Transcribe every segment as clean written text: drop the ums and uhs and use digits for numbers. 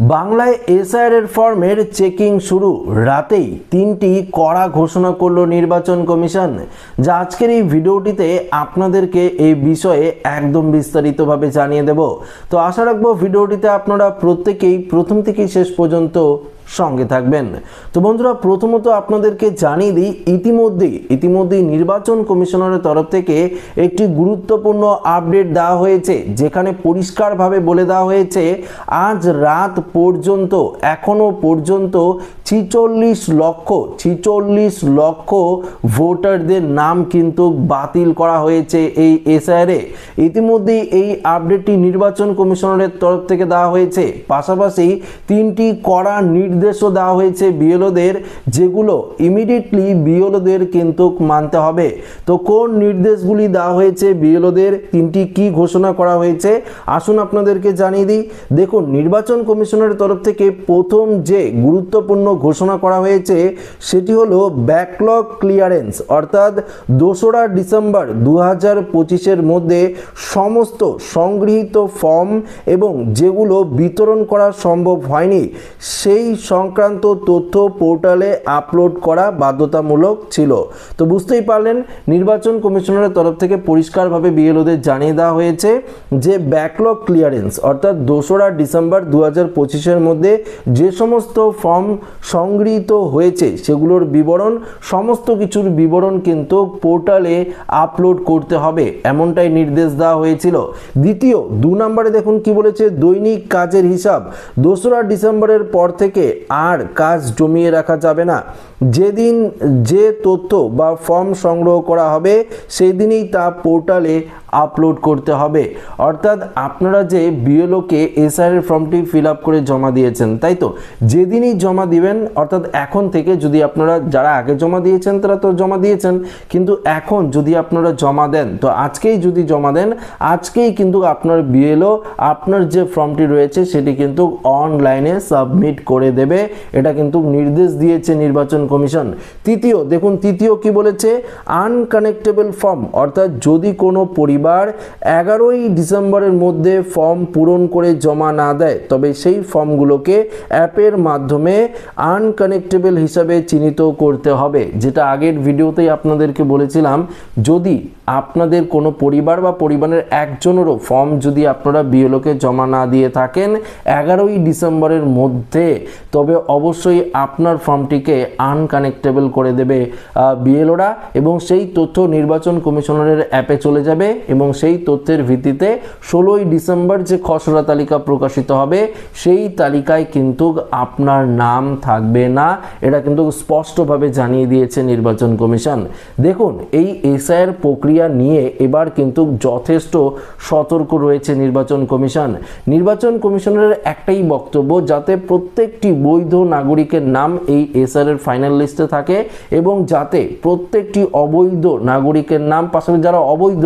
বাংলায় এসআইআর এর ফর্মের চেকিং শুরু, রাতেই 3টি কড়া ঘোষণা করলো নির্বাচন কমিশন। যা আজকের এই ভিডিওটিতে আপনাদেরকে এই বিষয়ে একদম বিস্তারিতভাবে জানিয়ে দেব। তো আশা রাখবো ভিডিওটিতে আপনারা প্রত্যেকেই প্রথম থেকে শেষ পর্যন্ত সঙ্গে থাকবেন। তো বন্ধুরা, প্রথমত আপনাদেরকে জানিয়ে দিই, ইতিমধ্যেই নির্বাচন কমিশনারের তরফ থেকে একটি গুরুত্বপূর্ণ আপডেট দেওয়া হয়েছে, যেখানে পরিষ্কারভাবে বলে দেওয়া হয়েছে আজ রাত পর্যন্ত এখনো পর্যন্ত 46 লক্ষ ভোটারদের নাম কিন্তু বাতিল করা হয়েছে এই এসআইআরে। ইতিমধ্যেই এই আপডেটটি নির্বাচন কমিশনারের তরফ থেকে দেওয়া হয়েছে। পাশাপাশি 3টি কড়া নির্দেশও দেওয়া হয়েছে বিএলওদের, যেগুলো ইমিডিয়েটলি বিএলওদের কিন্তু মানতে হবে। তো কোন নির্দেশগুলি দেওয়া হয়েছে বিএলওদের, 3টি কি ঘোষণা করা হয়েছে, আসুন আপনাদেরকে জানিয়ে দিই। দেখুন, নির্বাচন কমিশনের তরফ থেকে প্রথম যে গুরুত্বপূর্ণ ঘোষণা করা হয়েছে সেটি হলো ব্যাকলগ ক্লিয়ারেন্স, অর্থাৎ 2রা ডিসেম্বর 2025-এর মধ্যে সমস্ত সংগৃহীত ফর্ম এবং যেগুলো বিতরণ করা সম্ভব হয়নি সেই সংক্রান্ত তথ্য পোর্টালে আপলোড করা বাধ্যতামূলক ছিল। তো বুঝতেই পারলেন, নির্বাচন কমিশনারের তরফ থেকে পরিষ্কারভাবে বিএলওদের জানিয়ে দেওয়া হয়েছে যে ব্যাকলগ ক্লিয়ারেন্স অর্থাৎ 2রা ডিসেম্বর 2025-এর মধ্যে যে সমস্ত ফর্ম সংগৃহীত হয়েছে সেগুলোর বিবরণ, সমস্ত কিছুর বিবরণ কিন্তু পোর্টালে আপলোড করতে হবে, এমনটাই নির্দেশ দেওয়া হয়েছিল। দ্বিতীয় 2 নম্বরে দেখুন কি বলেছে, দৈনিক কাজের হিসাব 2রা ডিসেম্বরের পর থেকে আর কাজ জমিয়ে রাখা যাবে না। যেদিন যে তথ্য বা ফর্ম সংগ্রহ করা হবে সেই দিনই তা পোর্টালে আপলোড করতে হবে। অর্থাৎ আপনারা যে বিএলওকে এসআইআর ফর্মটি ফিল আপ করে জমা দিয়েছেন, তাই তো, যেদিনই জমা দিবেন, অর্থাৎ এখন থেকে যদি আপনারা যারা আগে জমা দিয়েছেন তারা তো জমা দিয়েছেন, কিন্তু এখন যদি আপনারা জমা দেন, তো আজকেই যদি জমা দেন, আজকেই কিন্তু আপনার বিএলও আপনার যে ফর্মটি রয়েছে সেটি কিন্তু অনলাইনে সাবমিট করে দেবে। এটা কিন্তু নির্দেশ দিয়েছে নির্বাচন কমিশন। তৃতীয় কি বলেছে, আনকানেক্টেবল ফর্ম, অর্থাৎ যদি কোনো পরিবার 11ই ডিসেম্বরের মধ্যে ফর্ম পূরণ করে জমা না দেয়, তবে সেই ফর্মগুলোকে অ্যাপের মাধ্যমে আনকানেক্টেবল হিসাবে চিহ্নিত করতে হবে। যেটা আগের ভিডিওতেই আপনাদেরকে বলেছিলাম, যদি আপনাদের কোনো পরিবার বা পরিবারের একজনেরও ফর্ম যদি আপনারা বিএলওকে জমা না দিয়ে থাকেন 11ই ডিসেম্বরের মধ্যে, তবে অবশ্যই আপনার ফর্মটিকে আনকানেক্টেবল করে দেবে বিএলওরা, এবং সেই তথ্য নির্বাচন কমিশনারের অ্যাপে চলে যাবে এবং সেই তথ্যের ভিত্তিতে 16ই ডিসেম্বর যে খসড়া তালিকা প্রকাশিত হবে সেই তালিকায় কিন্তু আপনার নাম থাকবে না। এটা কিন্তু স্পষ্টভাবে জানিয়ে দিয়েছে নির্বাচন কমিশন। দেখুন, এই এসআইআর প্রক্রিয়া নিয়ে এবার কিন্তু যথেষ্ট সতর্ক রয়েছে নির্বাচন কমিশনের একটাই বক্তব্য, যাতে প্রত্যেকটি বৈধ নাগরিকের নাম এই এসআইআর এর ফাইনাল লিস্টে থাকে এবং যাতে প্রত্যেকটি অবৈধ নাগরিকের নাম, পাশাপাশি যারা অবৈধ,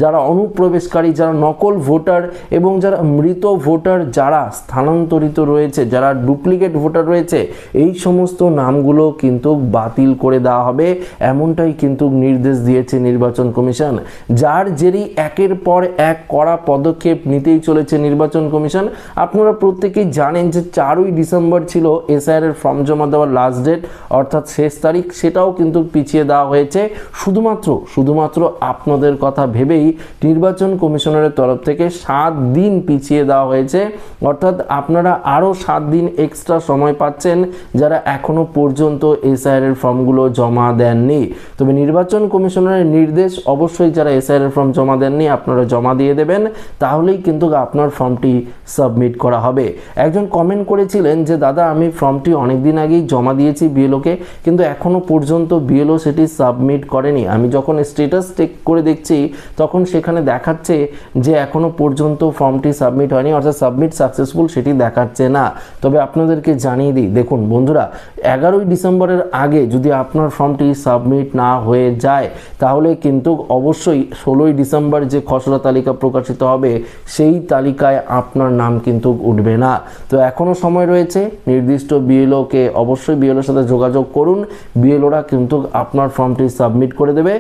যারা অনুপ্রবেশকারী, যারা নকল ভোটার এবং যারা মৃত ভোটার, যারা স্থানান্তরিত রয়েছে, যারা ডুপ্লিকেট ভোটার রয়েছে, এই সমস্ত নামগুলো কিন্তু বাতিল করে দেওয়া হবে, এমনটাই কিন্তু নির্দেশ দিয়েছে নির্বাচন কমিশন। যার জেরেই একের পর এক কড়া পদক্ষেপ নিতেই চলেছে নির্বাচন কমিশন। আপনারা প্রত্যেকেই জানেন যে 4ই ডিসেম্বর ছিল এসআইআর এর ফর্ম জমা দেওয়ার লাস্ট ডেট, অর্থাৎ শেষ তারিখ, সেটাও কিন্তু পিছিয়ে দেওয়া হয়েছে শুধুমাত্র আপনাদের কথা ভেবেই নির্বাচন কমিশনারের তরফ থেকে 7 দিন পিছিয়ে দেওয়া হয়েছে। অর্থাৎ আপনারা আরও 7 দিন এক্সট্রা সময় পাচ্ছেন যারা এখনো পর্যন্ত এসআইআর এর ফর্মগুলো জমা দেননি। তবে নির্বাচন কমিশনারের নির্দেশ, অবশ্যই যারা এসআইআর এর ফর্ম জমা দেননি আপনারা জমা দিয়ে দেবেন, তাহলেই কিন্তু আপনার ফর্মটি সাবমিট করা হবে। একজন কমেন্ট করেছিলেন যে দাদা, আমি ফর্মটি অনেকদিন আগেই জমা দিয়েছি বিএলওকে, কিন্তু এখনো পর্যন্ত বিএলও সেটি সাবমিট করেনি। আমি যখন স্ট্যাটাস চেক করে দেখছি তখন সেখানে দেখাচ্ছে যে এখনো পর্যন্ত ফর্মটি সাবমিট হয়নি, অর্থাৎ সাবমিট সাকসেসফুল সেটি দেখাচ্ছে না। তবে আপনাদেরকে জানিয়ে দিই, দেখুন বন্ধুরা, 11ই ডিসেম্বরের আগে যদি আপনার ফর্মটি সাবমিট না হয়ে যায় তাহলে কিন্তু অবশ্যই 16ই ডিসেম্বর যে খসড়া তালিকা প্রকাশিত হবে সেই তালিকায় আপনার নাম কিন্তু উঠবে না। তো এখনো সময় রয়েছে, নির্দিষ্ট বিএলওকে অবশ্যই বিএলওর সাথে যোগাযোগ করুন, বিএলওরা কিন্তু আপনার ফর্মটি সাবমিট করে দেবে।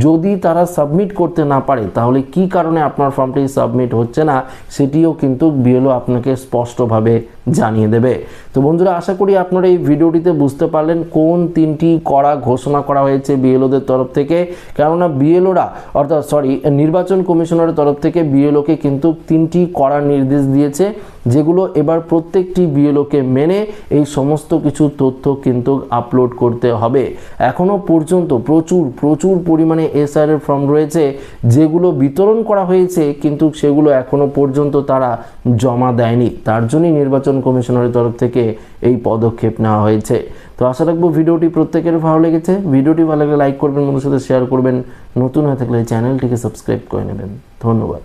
যদি তারা সাবমিট করতে না পারে তাহলে কি কারণে আপনার ফর্মটি সাবমিট হচ্ছে না সেটিও কিন্তু বিএলও আপনাকে স্পষ্টভাবে জানিয়ে দেবে। তো বন্ধুরা, আশা করি আপনারা এই ভিডিওটিতে বুঝতে পারলেন কোন 3টি কড়া ঘোষণা করা হয়েছে বিএলওদের তরফ থেকে। কেননা বিএলওরা অর্থাৎ নির্বাচন কমিশনারের তরফ থেকে বিএলওকে কিন্তু 3টি কড়া নির্দেশ দিয়েছে, যেগুলো এবার প্রত্যেকটি বিএলওকে মেনে এই সমস্ত কিছু তথ্য কিন্তু আপলোড করতে হবে। এখনো পর্যন্ত প্রচুর পরিমাণে এসআইআর এর ফর্ম রয়েছে যেগুলো বিতরণ করা হয়েছে, কিন্তু সেগুলো এখনো পর্যন্ত তারা জমা দেয়নি। তার জন্যই নির্বাচন কমিশনারের তরফ থেকে এই পদক্ষেপ নেওয়া হয়েছে। তো আশা রাখবো ভিডিওটি প্রত্যেকের ভালো লেগেছে। ভিডিওটি ভালো লাগলে লাইক করবেন, বন্ধুদের সাথে শেয়ার করবেন, নতুন হয়ে থাকলে চ্যানেলটিকে সাবস্ক্রাইব করে নেবেন। ধন্যবাদ।